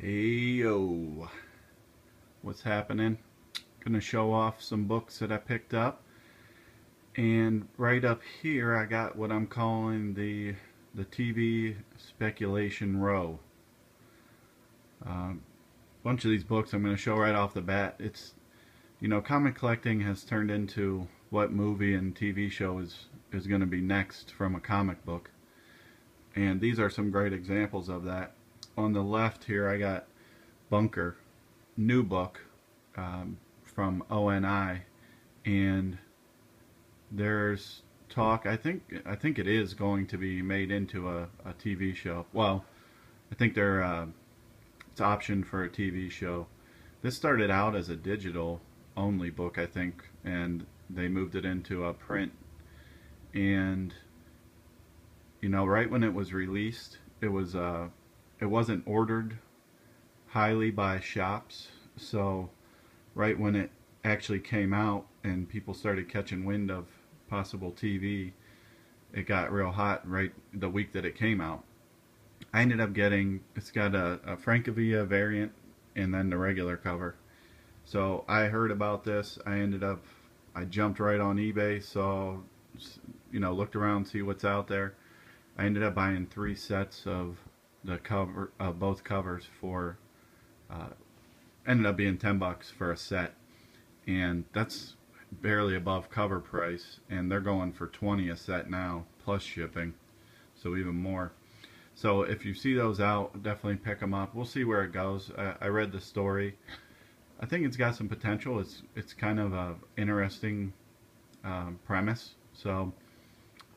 Hey yo, what's happening? Gonna show off some books that I picked up, and right up here I got what I'm calling the TV speculation row. Bunch of these books I'm gonna show right off the bat. It's, comic collecting has turned into what movie and TV show is gonna be next from a comic book, and these are some great examples of that. On the left here I got Bunker, new book from ONI, and there's talk. I think it is going to be made into a TV show. Well, I think it's optioned for a TV show. This started out as a digital only book, I think, and they moved it into a print. And right when it was released, it wasn't ordered highly by shops, so right when it actually came out and people started catching wind of possible TV, it got real hot right the week that it came out. I ended up getting, it's got a Francavilla variant and then the regular cover. So I heard about this, I jumped right on eBay, so looked around, see what's out there. I ended up buying 3 sets of the cover of both covers for ended up being $10 for a set, and that's barely above cover price, and they're going for $20 a set now plus shipping, so even more. So if you see those out, definitely pick them up. We'll see where it goes. I read the story. I think it's got some potential. It's kind of a interesting premise, so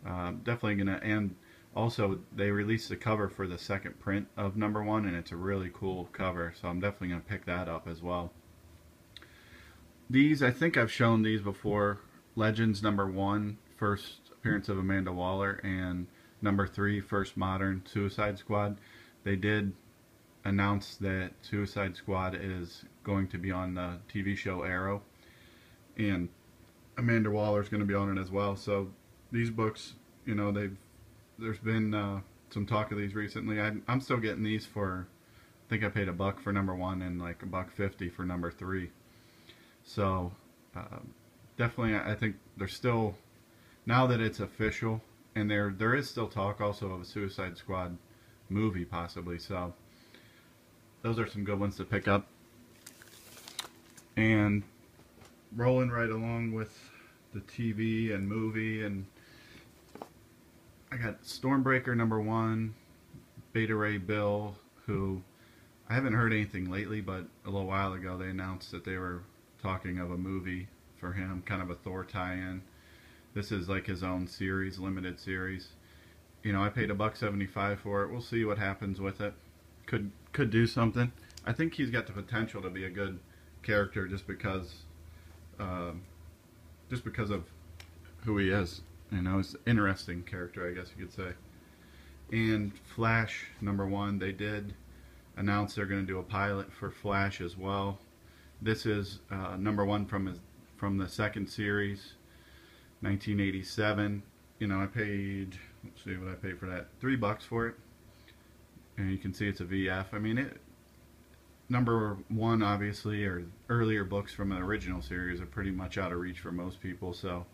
definitely gonna. And also, they released the cover for the second print of #1, and it's a really cool cover, so I'm definitely going to pick that up as well. These, I think I've shown these before. Legends #1, first appearance of Amanda Waller, and #3, first modern Suicide Squad. They did announce that Suicide Squad is going to be on the TV show Arrow, and Amanda Waller is going to be on it as well. So these books, there's been some talk of these recently. I'm still getting these for, I think I paid $1 for #1 and like $1.50 for #3. So definitely, I think there's still, now that it's official, and there is still talk also of a Suicide Squad movie possibly. So those are some good ones to pick up. And rolling right along with the TV and movie, and I got Stormbreaker #1, Beta Ray Bill, who I haven't heard anything lately, but a little while ago they announced that they were talking of a movie for him, kind of a Thor tie-in. This is like his own series, limited series. I paid $1.75 for it. We'll see what happens with it. Could do something. I think he's got the potential to be a good character just because of who he is. It's an interesting character, I guess you could say. And Flash #1, they did announce they're going to do a pilot for Flash as well. This is #1 from the second series, 1987. I paid, let's see what I paid for that, $3 for it. And you can see it's a VF. I mean, #1 obviously, or earlier books from the original series are pretty much out of reach for most people, so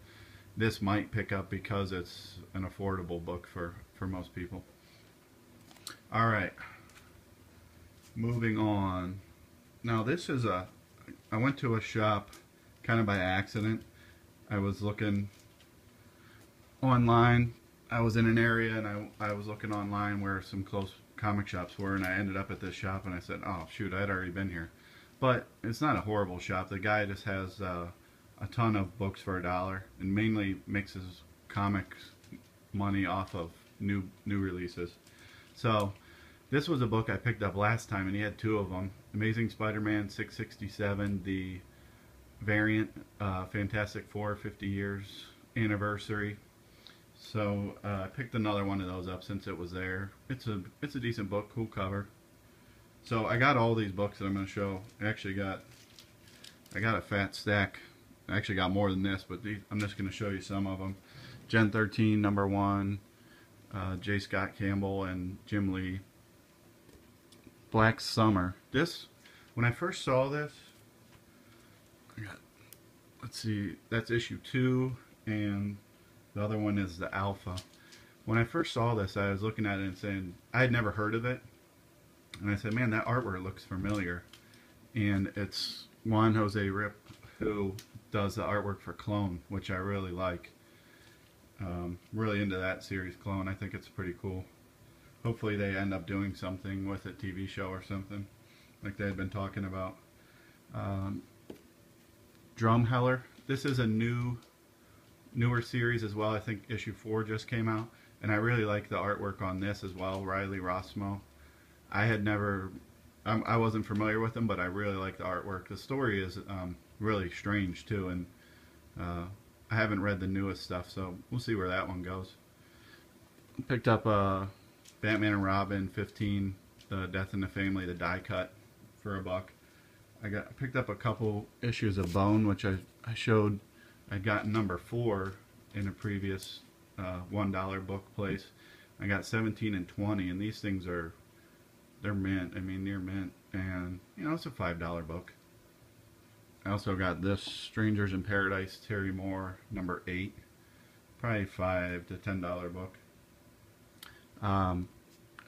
this might pick up because it's an affordable book for most people. Alright, moving on. Now this is I went to a shop kind of by accident. I was looking online. I was in an area and I was looking online where some close comic shops were, and I ended up at this shop, and I said, oh shoot, I'd already been here. But it's not a horrible shop. The guy just has a ton of books for $1 and mainly makes his comics money off of new releases. So this was a book I picked up last time, and he had 2 of them. Amazing Spider-Man 667, the variant, Fantastic Four 50 years anniversary. So I picked another one of those up since it was there. It's a decent book, cool cover. So I got all these books that I'm going to show. I got a fat stack. I actually got more than this, but I'm just going to show you some of them. Gen 13 #1, J. Scott Campbell and Jim Lee. Black Summer. This, when I first saw this, I got, let's see, that's issue 2, and the other one is the Alpha. When I first saw this, I was looking at it and saying, I had never heard of it, and I said, man, that artwork looks familiar. And it's Juan Jose Rip who does the artwork for Clone, which I really like. Really into that series, Clone. I think it's pretty cool. Hopefully they end up doing something with a TV show or something, like they had been talking about. Drumheller. This is a newer series as well. I think issue 4 just came out, and I really like the artwork on this as well. Riley Rossmo. I had never, I wasn't familiar with him, but I really like the artwork. The story is really strange too, and I haven't read the newest stuff, so we'll see where that one goes. Picked up Batman and Robin 15, the Death in the Family, the die cut, for $1. I picked up a couple issues of Bone, which I showed. I got number 4 in a previous $1 book place. I got 17 and 20, and these things they're mint. I mean, near mint, and you know, it's a $5 book. I also got this Strangers in Paradise, Terry Moore, number 8, probably $5 to $10 book.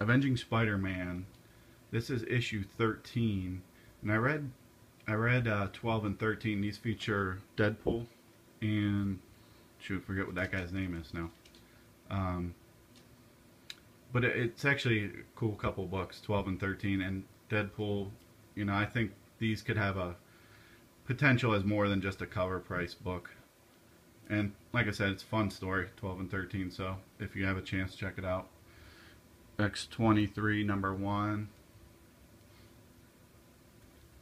Avenging Spider-Man. This is issue 13, and I read 12 and 13. These feature Deadpool and forget what that guy's name is now. But it's actually a cool couple books, 12 and 13, and Deadpool. You know, I think these could have a potential as more than just a cover price book. And like I said, it's a fun story, 12 and 13. So if you have a chance, check it out. X-23 number 1.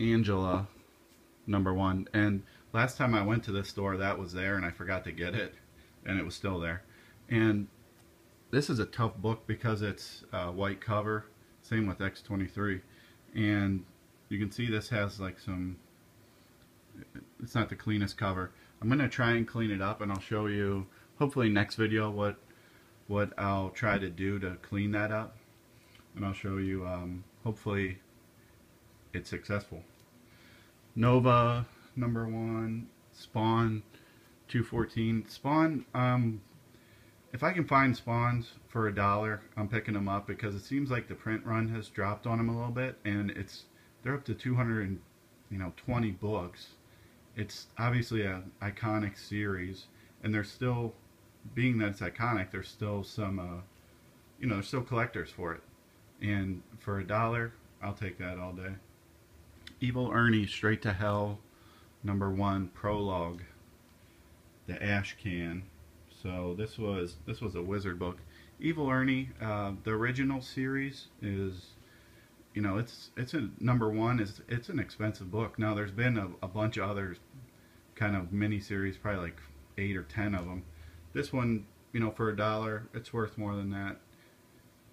Angela number 1. And last time I went to this store, that was there, and I forgot to get it, and it was still there. And this is a tough book because it's white cover. Same with X-23. And you can see this has like some, it's not the cleanest cover. I'm going to try and clean it up, and I'll show you hopefully next video what I'll try to do to clean that up. And I'll show you hopefully it's successful. Nova number 1, Spawn 214. Spawn, if I can find Spawns for $1, I'm picking them up, because it seems like the print run has dropped on them a little bit, and they're up to 220 books. It's obviously an iconic series, and there's still, being that it's iconic, there's still some, there's still collectors for it. And for $1, I'll take that all day. Evil Ernie, Straight to Hell, number 1, prologue, the Ash Can. So this was a Wizard book. Evil Ernie, the original series is, it's a number 1. It's an expensive book. Now there's been a bunch of other kind of mini series, probably like 8 or 10 of them. This one, for $1, it's worth more than that.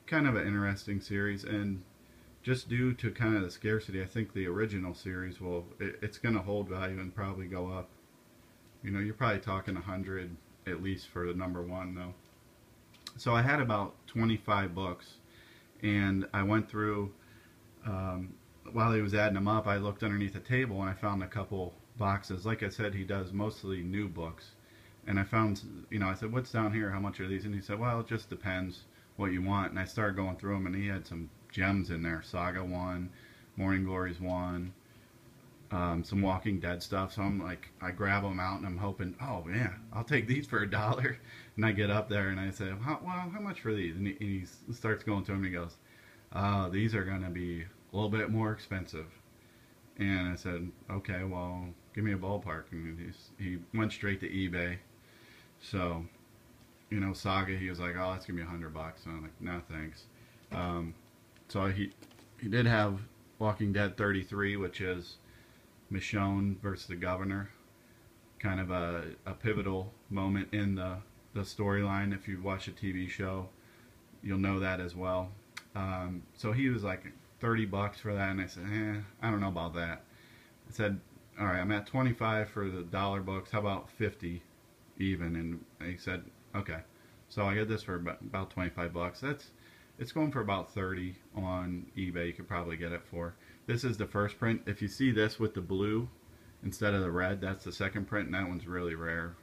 Kind of an interesting series, and just due to kind of the scarcity, I think the original series it's going to hold value and probably go up. You're probably talking 100 at least for the number 1 though. So I had about 25 books, and I went through, while he was adding them up, I looked underneath the table and I found a couple boxes. Like I said, he does mostly new books, and I found, I said, what's down here, how much are these? And he said, well, it just depends what you want. And I started going through them, and he had some gems in there. Saga 1, Morning Glories 1, some Walking Dead stuff. So I'm like, I grab them out, and I'm hoping, oh yeah, I'll take these for $1. And I get up there and I say, well, how much for these? And he starts going through them, and he goes, these are going to be a little bit more expensive. And I said, okay, well, give me a ballpark. And he went straight to eBay. So, Saga, he was like, oh, that's going to be $100. And I'm like, no, thanks. So he did have Walking Dead 33, which is Michonne versus the Governor. Kind of a pivotal moment in the storyline. If you watch a TV show, you'll know that as well. So he was like $30 for that, and I said, I don't know about that. I said, all right, I'm at 25 for the $1 books. How about 50 even? And he said, okay. So I got this for about 25 bucks. It's going for about 30 on eBay. You could probably get it for. This is the first print. If you see this with the blue instead of the red, that's the second print, and that one's really rare.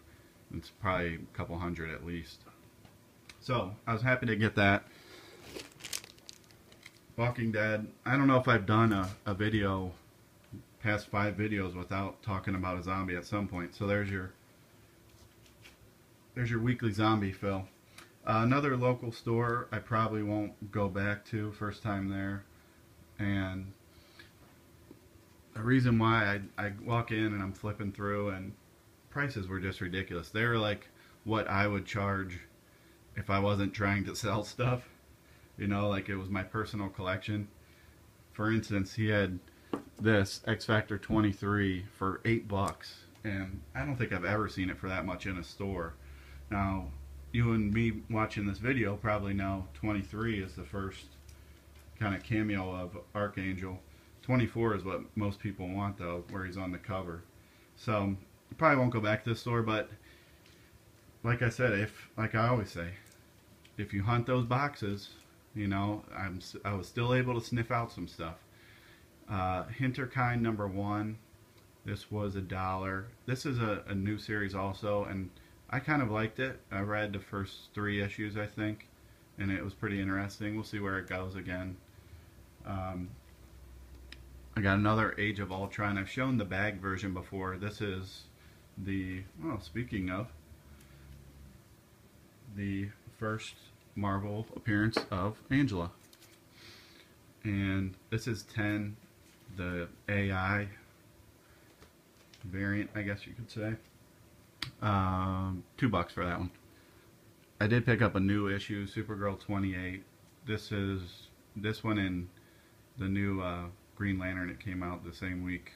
It's probably a couple hundred at least. So I was happy to get that. Walking Dead. I don't know if I've done a video, past 5 videos, without talking about a zombie at some point. So there's your weekly zombie fill. Another local store I probably won't go back to, first time there. And the reason why I walk in and I'm flipping through, and prices were just ridiculous. They were like what I would charge if I wasn't trying to sell stuff. You know, like it was my personal collection. For instance, he had this X Factor 23 for $8, and I don't think I've ever seen it for that much in a store. Now, you and me watching this video probably know 23 is the first kind of cameo of Archangel. 24 is what most people want, though, where he's on the cover. So, I probably won't go back to the store, but like I said, like I always say, if you hunt those boxes, you know, I was still able to sniff out some stuff. Hinterkind #1, this was $1. This is a new series also, and I kind of liked it. I read the first 3 issues, I think, and it was pretty interesting. We'll see where it goes again. I got another Age of Ultron. I've shown the bag version before. This is the, well, speaking of, the first Marvel appearance of Angela. And this is 10, the AI variant, I guess you could say. $2 for that one. I did pick up a new issue, Supergirl 28. This one in the new Green Lantern. It came out the same week.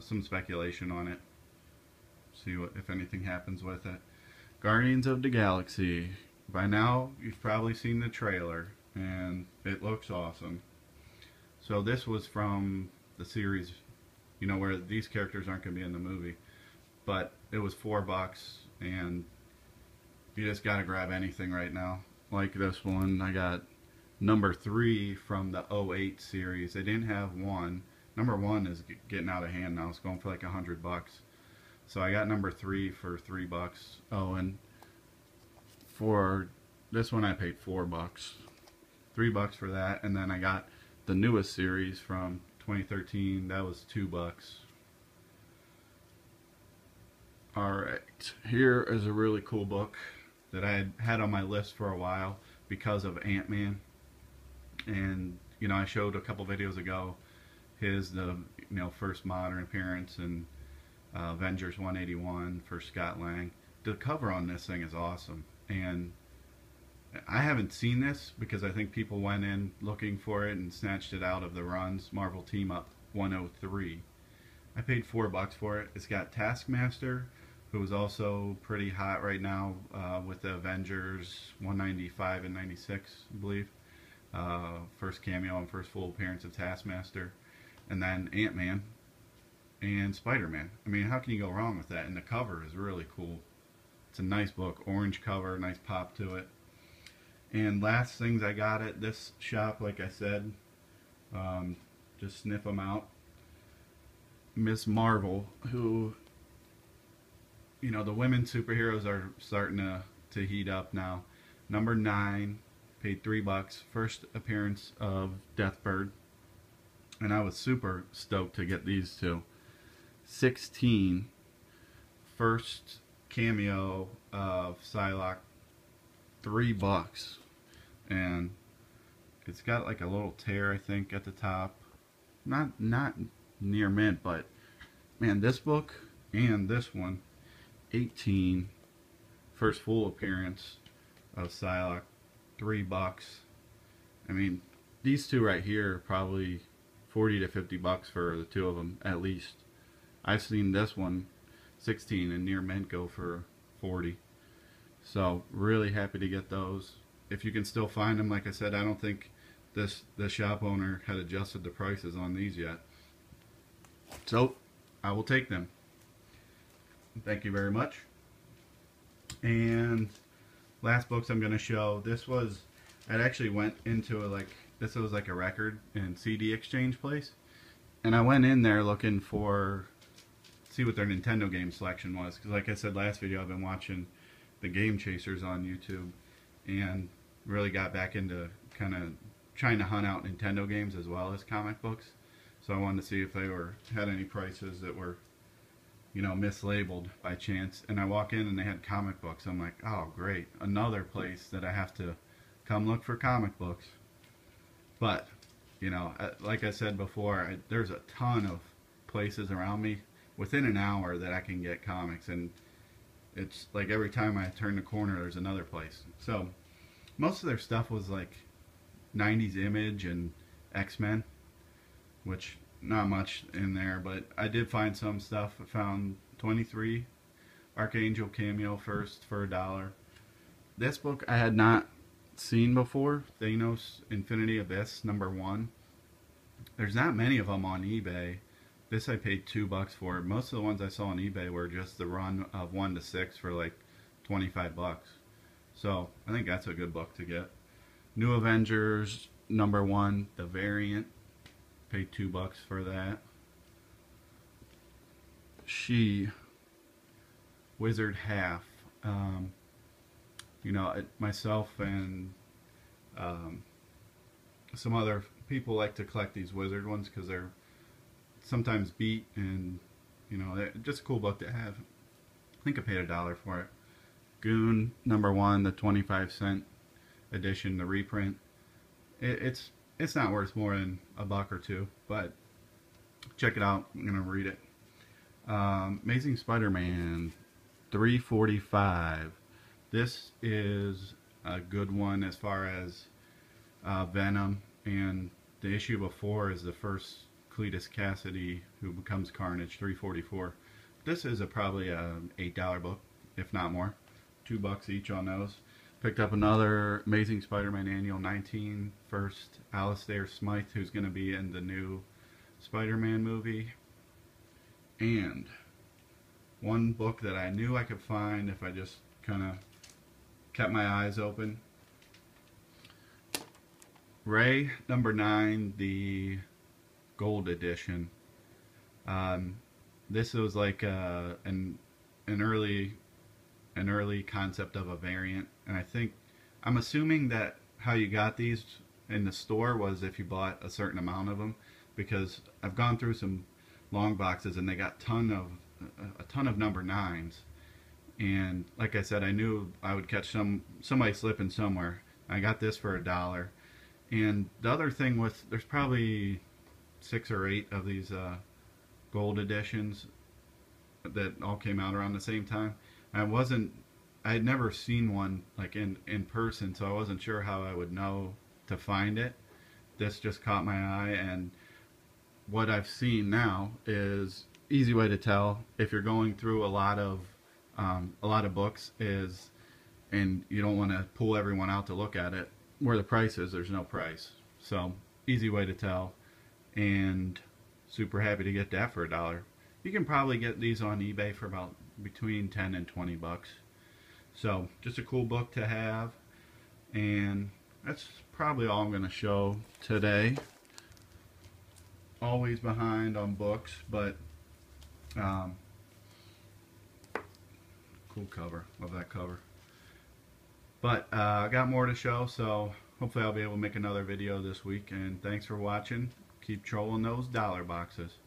Some speculation on it. See if anything happens with it. Guardians of the Galaxy. By now, you've probably seen the trailer, and it looks awesome. So this was from the series, you know, where these characters aren't going to be in the movie. But it was $4, and you just got to grab anything right now. Like this one, I got #3 from the 08 series. They didn't have 1. #1 is getting out of hand now. It's going for like $100. So I got #3 for $3. Oh, and for this one I paid $4. $3 for that, and then I got the newest series from 2013. That was $2. Alright, here is a really cool book that I had on my list for a while because of Ant-Man. And, you know, I showed a couple videos ago the first modern appearance, and Avengers 181 for Scott Lang. The cover on this thing is awesome, and I haven't seen this because I think people went in looking for it and snatched it out of the runs. Marvel Team Up 103. I paid $4 for it. It's got Taskmaster, who is also pretty hot right now with the Avengers 195 and 96, I believe. First cameo and first full appearance of Taskmaster. And then Ant-Man and Spider-Man. I mean, how can you go wrong with that? And the cover is really cool. It's a nice book. Orange cover, nice pop to it. And last things I got at this shop, like I said, just sniff them out. Miss Marvel, who, you know, the women superheroes are starting to heat up now. #9, paid $3. First appearance of Deathbird, and I was super stoked to get these two. 16, first cameo of Psylocke, $3, and it's got like a little tear, I think, at the top. Not near mint, but man, this book and this one, 18, first full appearance of Psylocke, $3. I mean, these two right here are probably $40 to $50 for the two of them at least. I've seen this one 16 and near mint go for 40. So really happy to get those. If you can still find them, like I said, I don't think the shop owner had adjusted the prices on these yet. So I will take them. Thank you very much. And last books I'm going to show. This was I actually went into this was like a record and CD exchange place, and I went in there looking for see what their Nintendo game selection was, because like I said last video, I've been watching the Game Chasers on YouTube and really got back into kind of trying to hunt out Nintendo games as well as comic books. So I wanted to see if they had any prices that were, you know, mislabeled by chance. And I walk in and they had comic books. I'm like, oh great, another place that I have to come look for comic books. But, you know, like I said before, there's a ton of places around me within an hour that I can get comics, and it's like every time I turn the corner there's another place. So most of their stuff was like 90s Image and X-Men, which not much in there, but I did find some stuff. I found 23 Archangel cameo first for $1. This book I had not seen before, Thanos Infinity Abyss #1. There's not many of them on eBay. This I paid $2 for. Most of the ones I saw on eBay were just the run of 1 to 6 for like 25 bucks. So I think that's a good book to get. New Avengers #1, the variant. Paid $2 for that. She Wizard Half. You know, myself and some other people like to collect these Wizard ones because they're sometimes beat, and you know, just a cool book to have. I think I paid $1 for it. Goon #1, the 25-cent edition, the reprint. It's not worth more than $1 or $2, but check it out. I'm gonna read it. Amazing Spider-Man $3.45. This is a good one as far as Venom, and the issue before is the first Cletus Cassidy who becomes Carnage, $3.44. This is probably an $8 book, if not more. $2 each on those. Picked up another Amazing Spider-Man Annual 19, first Alistair Smythe, who's going to be in the new Spider-Man movie. And one book that I knew I could find if I just kind of kept my eyes open. Ray #9, the gold edition. This was like an early concept of a variant, and I'm assuming that how you got these in the store was if you bought a certain amount of them, because I've gone through some long boxes and they got a ton of #9s, and like I said, I knew I would catch somebody slipping somewhere. I got this for $1. And the other thing there's probably 6 or 8 of these gold editions that all came out around the same time. I had never seen one like in person, so I wasn't sure how I would know to find it. This just caught my eye, and what I've seen now is easy way to tell if you're going through a lot of books is, and you don't want to pull everyone out to look at it, where the price is, there's no price. So easy way to tell, and super happy to get that for $1. You can probably get these on eBay for about between 10 and 20 bucks. So just a cool book to have, and that's probably all I'm going to show today. Always behind on books, but cool cover, love that cover. But I got more to show, so hopefully I'll be able to make another video this week, and thanks for watching. Keep trolling those dollar boxes.